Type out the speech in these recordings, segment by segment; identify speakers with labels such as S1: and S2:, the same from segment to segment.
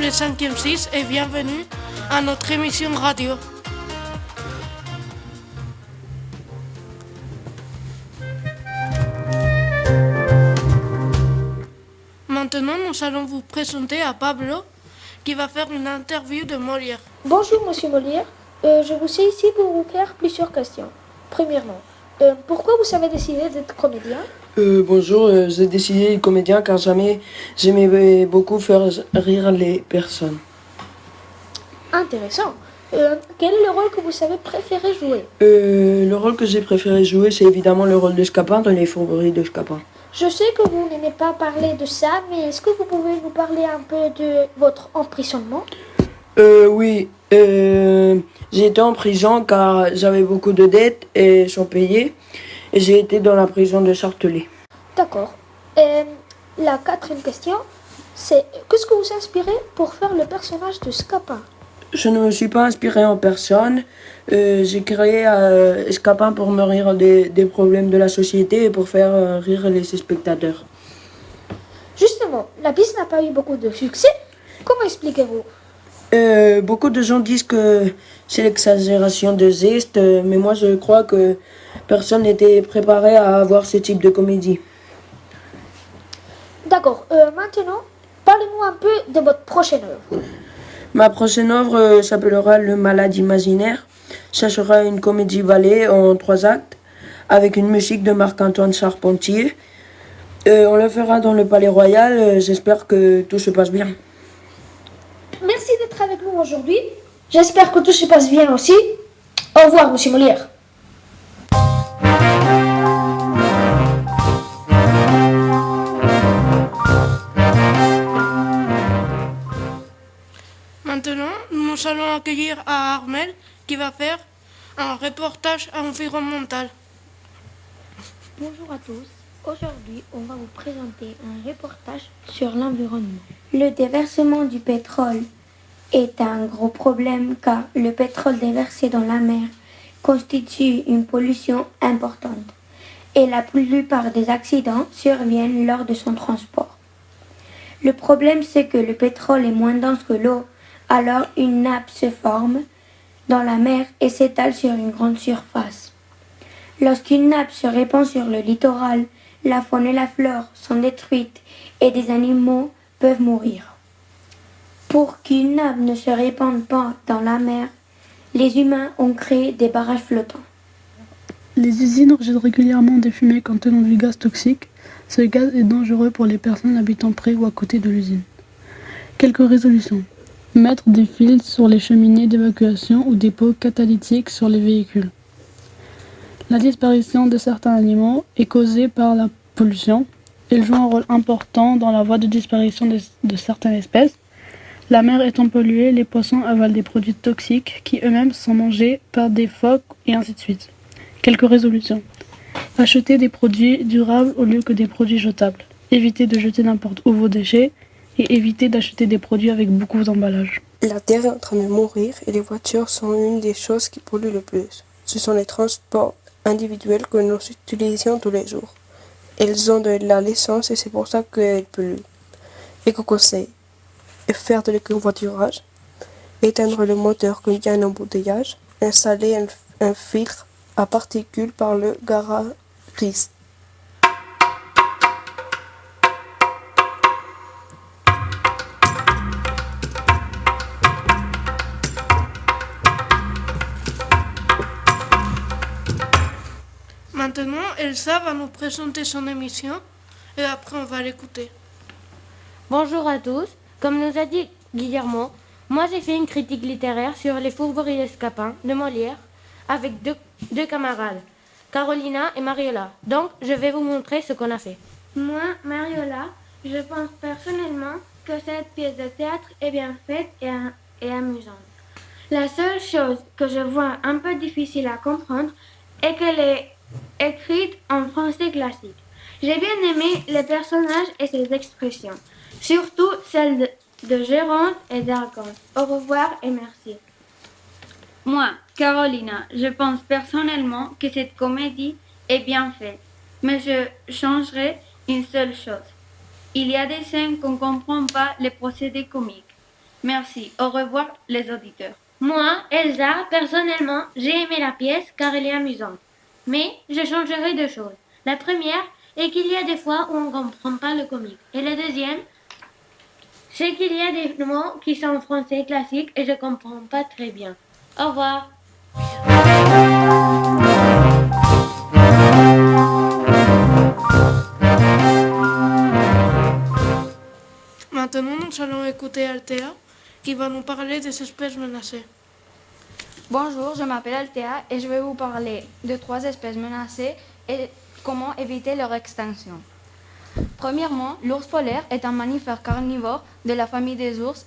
S1: le 5e 6 et bienvenue à notre émission radio. Maintenant, nous allons vous présenter à Pablo qui va faire une interview de Molière.
S2: Bonjour Monsieur Molière, je vous suis ici pour vous faire plusieurs questions. Premièrement, pourquoi vous avez décidé d'être comédien?
S3: Bonjour, j'ai décidé d'être comédien car j'aimais beaucoup faire rire les personnes.
S2: Intéressant. Quel est le rôle que vous avez préféré jouer?
S3: Le rôle que j'ai préféré jouer, c'est évidemment le rôle de Scapin dans les fourberies de Scapin.
S2: Je sais que vous n'aimez pas parler de ça, mais est-ce que vous pouvez nous parler un peu de votre emprisonnement?
S3: Oui, j'ai été en prison car j'avais beaucoup de dettes et sont payées. Et j'ai été dans la prison de Chartelet.
S2: D'accord. La quatrième question, c'est qu'est-ce que vous inspirez pour faire le personnage de Scapin?
S3: Je ne me suis pas inspiré en personne. J'ai créé Scapin pour me rire des problèmes de la société et pour faire rire les spectateurs.
S2: Justement, la pièce n'a pas eu beaucoup de succès. Comment expliquez-vous?
S3: Beaucoup de gens disent que c'est l'exagération de Zest, mais moi je crois que personne n'était préparé à voir ce type de comédie.
S2: D'accord. Maintenant, parlez-nous un peu de votre prochaine œuvre.
S3: Ma prochaine œuvre s'appellera Le Malade imaginaire. Ça sera une comédie ballet en 3 actes avec une musique de Marc-Antoine Charpentier. On le fera dans le Palais Royal. J'espère que tout se passe bien.
S2: Merci d'être avec nous aujourd'hui. J'espère que tout se passe bien aussi. Au revoir, Monsieur Molière.
S1: Maintenant, nous allons accueillir à Armel qui va faire un reportage environnemental.
S4: Bonjour à tous. Aujourd'hui, on va vous présenter un reportage sur l'environnement. Le déversement du pétrole est un gros problème car le pétrole déversé dans la mer constitue une pollution importante et la plupart des accidents surviennent lors de son transport. Le problème, c'est que le pétrole est moins dense que l'eau, alors une nappe se forme dans la mer et s'étale sur une grande surface. Lorsqu'une nappe se répand sur le littoral, la faune et la flore sont détruites et des animaux peuvent mourir. Pour qu'une nappe ne se répande pas dans la mer, les humains ont créé des barrages flottants.
S5: Les usines rejettent régulièrement des fumées contenant du gaz toxique. Ce gaz est dangereux pour les personnes habitant près ou à côté de l'usine. Quelques résolutions. Mettre des fils sur les cheminées d'évacuation ou des pots catalytiques sur les véhicules. La disparition de certains animaux est causée par la pollution. Ils jouent un rôle important dans la voie de disparition de certaines espèces. La mer étant polluée, les poissons avalent des produits toxiques qui eux-mêmes sont mangés par des phoques et ainsi de suite. Quelques résolutions. Acheter des produits durables au lieu que des produits jetables. Éviter de jeter n'importe où vos déchets et éviter d'acheter des produits avec beaucoup d'emballage.
S6: La Terre est en train de mourir et les voitures sont une des choses qui polluent le plus. Ce sont les transports individuels que nous utilisons tous les jours. Elles ont de l'essence et c'est pour ça qu'elles polluent. Éco-conseil. Faire de l'écovoiturage. Éteindre le moteur quand il y a un embouteillage. Installer un filtre à particules par le garagiste.
S1: Maintenant, Elsa va nous présenter son émission et après on va l'écouter.
S7: Bonjour à tous. Comme nous a dit Guillermo, moi j'ai fait une critique littéraire sur les fourberies de Scapin de Molière avec deux camarades, Carolina et Mariola. Donc je vais vous montrer ce qu'on a fait.
S8: Moi, Mariola, je pense personnellement que cette pièce de théâtre est bien faite et amusante. La seule chose que je vois un peu difficile à comprendre est qu'elle est écrite en français classique. J'ai bien aimé les personnages et ses expressions, surtout celles de Géronte et d'Argante. Au revoir et merci.
S9: Moi, Carolina, je pense personnellement que cette comédie est bien faite, mais je changerai une seule chose. Il y a des scènes qu'on ne comprend pas les procédés comiques. Merci. Au revoir les auditeurs.
S8: Moi, Elsa, personnellement, j'ai aimé la pièce car elle est amusante. Mais je changerai deux choses. La première est qu'il y a des fois où on ne comprend pas le comique. Et la deuxième, c'est qu'il y a des mots qui sont en français classique et je ne comprends pas très bien. Au revoir.
S1: Maintenant, nous allons écouter Althea qui va nous parler des espèces menacées.
S10: Bonjour, je m'appelle Althea et je vais vous parler de 3 espèces menacées et comment éviter leur extinction. Premièrement, l'ours polaire est un mammifère carnivore de la famille des ours.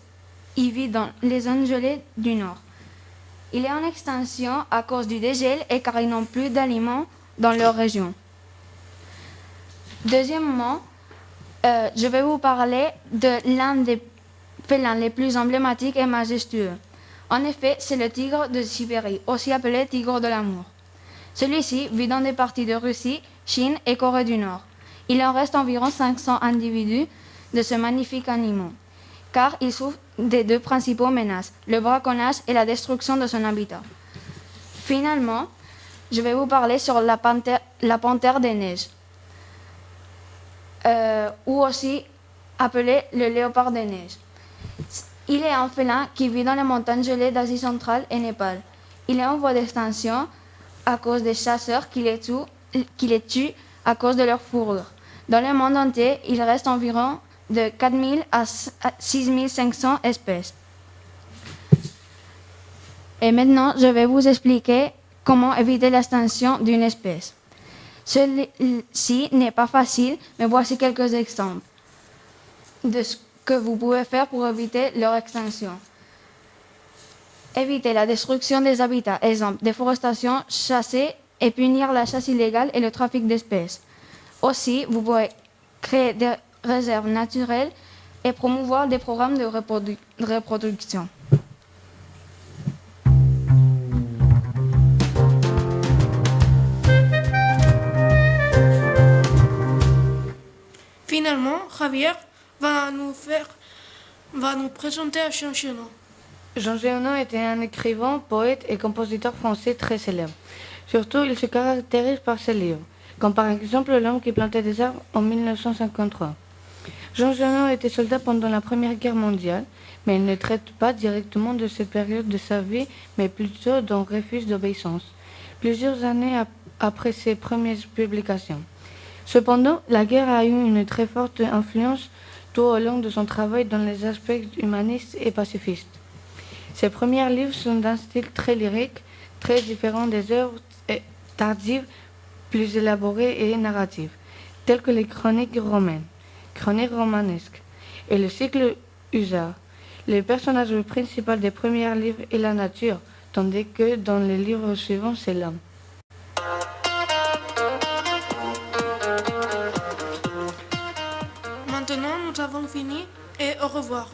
S10: Il vit dans les zones gelées du nord. Il est en extinction à cause du dégel et car ils n'ont plus d'aliments dans leur région. Deuxièmement, je vais vous parler de l'un des félins les plus emblématiques et majestueux. En effet, c'est le tigre de Sibérie, aussi appelé tigre de l'amour. Celui-ci vit dans des parties de Russie, Chine et Corée du Nord. Il en reste environ 500 individus de ce magnifique animal, car il souffre des 2 principaux menaces, le braconnage et la destruction de son habitat. Finalement, je vais vous parler sur la panthère des neiges, ou aussi appelé le léopard des neiges. Il est un félin qui vit dans les montagnes gelées d'Asie centrale et Népal. Il est en voie d'extinction à cause des chasseurs qui les tuent à cause de leur fourrure. Dans le monde entier, il reste environ de 4000 à 6500 espèces. Et maintenant, je vais vous expliquer comment éviter l'extinction d'une espèce. Ceci n'est pas facile, mais voici quelques exemples de ce que vous pouvez faire pour éviter leur extinction. Éviter la destruction des habitats, exemple, déforestation, chasser et punir la chasse illégale et le trafic d'espèces. Aussi, vous pouvez créer des réserves naturelles et promouvoir des programmes de reproduction.
S1: Finalement, Javier va nous présenter à Jean Genot.
S11: Jean Genot était un écrivain, poète et compositeur français très célèbre. Surtout, il se caractérise par ses livres, comme par exemple L'homme qui plantait des arbres en 1953. Jean Genot était soldat pendant la Première Guerre mondiale, mais il ne traite pas directement de cette période de sa vie, mais plutôt d'un refus d'obéissance, plusieurs années après ses premières publications. Cependant, la guerre a eu une très forte influence tout au long de son travail dans les aspects humanistes et pacifistes. Ses premiers livres sont d'un style très lyrique, très différent des œuvres tardives, plus élaborées et narratives, telles que les chroniques romanesques, et le cycle Hussard. Le personnage principal des premiers livres est la nature, tandis que dans les livres suivants, c'est l'homme.
S1: Maintenant, nous avons fini et au revoir.